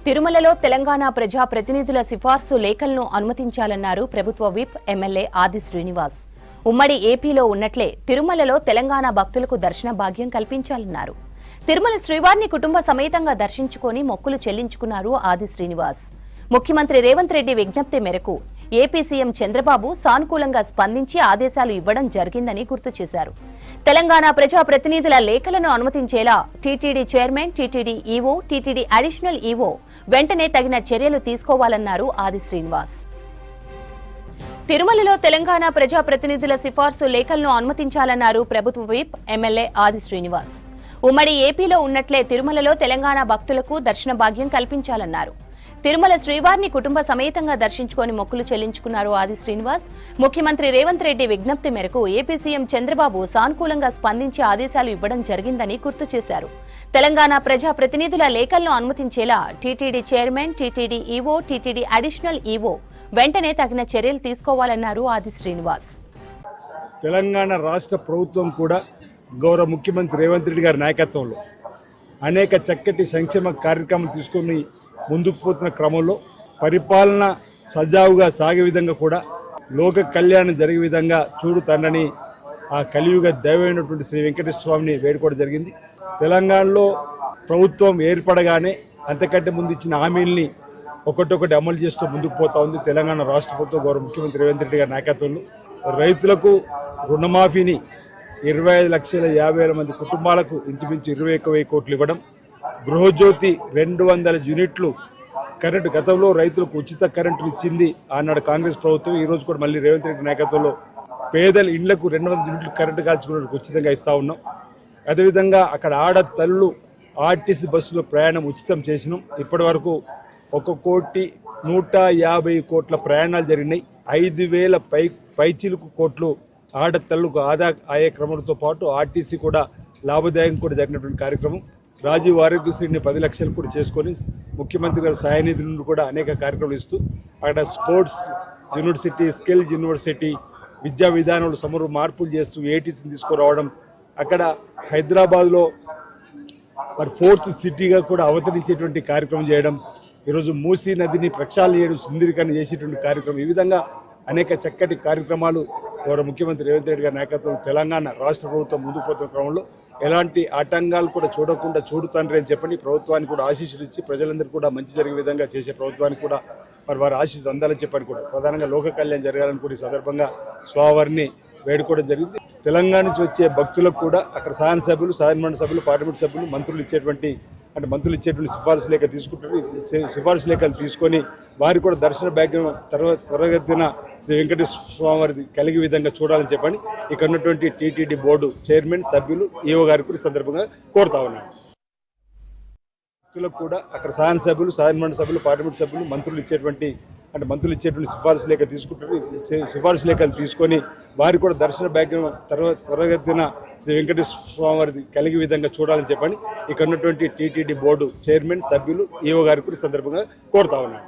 తిరుమలలో తెలంగాణ ప్రజా ప్రతినిధుల సిఫార్సు లేఖలను అనుమతించాలన్నారు ప్రభుత్వ విప్ ఎమ్మెల్యే ఆది శ్రీనివాస్. ఉమ్మడి ఏపీలో ఉన్నట్లే తిరుమలలో తెలంగాణ భక్తులకు దర్శన భాగ్యం కల్పించాలన్నారు. తిరుమల శ్రీవారిని కుటుంబ సమేతంగా దర్శించుకొని మొక్కులు చెల్లించుకున్నారు ఆది శ్రీనివాస్. ముఖ్యమంత్రి రేవంత్ రెడ్డి విజ్ఞప్తి మేరకు ఏపీ సీఎం చంద్రబాబు సానుకూలంగా స్పందించి ఆదేశాలు ఇవ్వడం జరిగిందని గుర్తు చేశారు. తెలంగాణ ప్రజా ప్రతినిధుల లేఖలను అనుమతించేలా TTD chairman, TTD EO, TTD additional EO వెంటనే తగిన చర్యలు తీసుకోవాలన్నారు ఆది శ్రీనివాస్. తిరుమలలో తెలంగాణ ప్రజా ప్రతినిధుల సిఫార్సు లేఖలను అనుమతించాలన్నారు ప్రభుత్వ విప్ ఎమ్మెల్యే ఆది శ్రీనివాస్. ఉమ్మడి ఏపీలో ఉన్నట్లే తిరుమలలో తెలంగాణ భక్తులకు దర్శన భాగ్యం కల్పించాలన్నారు. తిరుమల శ్రీవారిని కుటుంబ సమేతంగా దర్శించుకొని మొక్కులు చెల్లించుకున్నారు ఆది శ్రీనివాస్. ముఖ్యమంత్రి రేవంత్ రెడ్డి విజ్ఞప్తి మేరకు ఏపీ సీఎం చంద్రబాబు సానుకూలంగా స్పందించి ఆదేశాలు ఇవ్వడం జరిగిందని గుర్తు చేశారు. తెలంగాణ ప్రజా ప్రతినిధుల లేఖలను అనుమతించేలా TTD chairman, TTD EO, TTD additional EO వెంటనే తగిన చర్యలు తీసుకోవాలన్నారు ఆది శ్రీనివాస్. తెలంగాణ రాష్ట్ర ప్రభుత్వం కూడా గౌరవ ముఖ్యమంత్రి రేవంత్ రెడ్డి గారి నాయకత్వంలో అనేక చక్కటి సంక్షేమ కార్యక్రమాలు తీసుకొని ముందుకు పోతున్న క్రమంలో పరిపాలన సజావుగా సాగే విధంగా కూడా లోక కళ్యాణం జరిగే విధంగా చూడు తండ్రిని ఆ కలియుగ దైవమైనటువంటి శ్రీ వెంకటేశ్వర స్వామిని వేడుకోవడం జరిగింది. తెలంగాణలో ప్రభుత్వం ఏర్పడగానే అంతకంటే ముందు ఇచ్చిన హామీల్ని ఒకటొకటి అమలు చేస్తూ ముందుకు పోతా ఉంది తెలంగాణ రాష్ట్ర ప్రభుత్వం గౌరవ ముఖ్యమంత్రి రేవంత్ రెడ్డి గారి నాయకత్వంలో. రైతులకు రుణమాఫీని 25,50,000 మంది కుటుంబాలకు ఇంచుమించు 21,000 కోట్లు ఇవ్వడం, గృహజ్యోతి 200 యూనిట్లు కరెంటు, గతంలో రైతులకు ఉచిత కరెంటు ఇచ్చింది ఆనాడు కాంగ్రెస్ ప్రభుత్వం. ఈరోజు కూడా మళ్ళీ రేవంత్ రెడ్డి నాయకత్వంలో పేదల ఇళ్లకు 200 యూనిట్లు కరెంటు కాల్చుకున్నట్టు ఉచితంగా ఇస్తా ఉన్నాం. అదేవిధంగా అక్కడ ఆడతల్లు ఆర్టీసీ బస్సులో ప్రయాణం ఉచితం చేసినాం. ఇప్పటి వరకు 1,150 కోట్ల ప్రయాణాలు జరిగినాయి. 5,000 పైచిలుకు కోట్లు ఆడతల్లుకు ఆదా అయ్యే క్రమంతో పాటు ఆర్టీసీ కూడా లాభదాయకం కూడా జరిగినటువంటి కార్యక్రమం. రాజీవ్ ఆరోగ్యశ్రీని 10 లక్షలు కూడా చేసుకొని ముఖ్యమంత్రి గారి సహాయ నిధి నుండి కూడా అనేక కార్యక్రమాలు ఇస్తూ అక్కడ స్పోర్ట్స్ యూనివర్సిటీ, స్కిల్స్ యూనివర్సిటీ, విద్యా విధానంలో సమూల మార్పులు చేస్తూ ఏటీసీని తీసుకురావడం, అక్కడ హైదరాబాద్లో మరి 4th సిటీగా కూడా అవతరించేటువంటి కార్యక్రమం చేయడం, ఈరోజు మూసీ నదిని ప్రక్షాళన చేయడం, సుందరీకరణ చేసేటువంటి కార్యక్రమం, ఈ విధంగా అనేక చక్కటి కార్యక్రమాలు గౌరవ ముఖ్యమంత్రి రేవంత్ రెడ్డి గారి నాయకత్వంలో తెలంగాణ రాష్ట్ర ప్రభుత్వం ముందుకు పోతున్న క్రమంలో ఎలాంటి ఆటంకాలు కూడా చూడకుండా చూడు తండ్రి అని చెప్పని ప్రభుత్వానికి కూడా ఆశీస్సులు ఇచ్చి ప్రజలందరూ కూడా మంచి జరిగే విధంగా చేసే ప్రభుత్వానికి కూడా మరి వారి ఆశీస్సు అందాలని చెప్పని కూడా ప్రధానంగా లోక కళ్యాణం జరగాలని కూడా ఈ సందర్భంగా స్వామివారిని వేడుకోవడం జరిగింది. తెలంగాణ నుంచి వచ్చే భక్తులకు కూడా అక్కడ శాసనసభ్యులు, శాసనమండలి సభ్యులు, పార్లమెంట్ సభ్యులు, మంత్రులు ఇచ్చేటువంటి సిఫార్సు లేఖ తీసుకుంటారు. సిఫార్సు లేఖలు తీసుకొని వారికి కూడా దర్శన భాగ్యం త్వరగతిన శ్రీ వెంకటేశ్వర స్వామి వారిది కలిగే విధంగా చూడాలని చెప్పని ఇక్కడ ఉన్నటువంటి టీటీడీ బోర్డు చైర్మన్, సభ్యులు, ఈఓ గారికి కూడా సందర్భంగా కోరుతా ఉన్నాను. భక్తులకు కూడా అక్కడ శాసనసభ్యులు, శాసనమండలి సభ్యులు, పార్లమెంట్ సభ్యులు, మంత్రులు ఇచ్చేటువంటి సిఫార్సు లేఖ తీసుకుంటారు. సిఫార్సు లేఖలు తీసుకొని వారికి కూడా దర్శన భాగ్యం త్వరగతిన శ్రీ వెంకటేశ్వర స్వామి వారిది కలిగే విధంగా చూడాలని చెప్పని ఇక్కడ ఉన్నటువంటి టీటీడీ బోర్డు చైర్మన్, సభ్యులు, ఈఓ గారికి కూడా సందర్భంగా కోరుతా ఉన్నాను.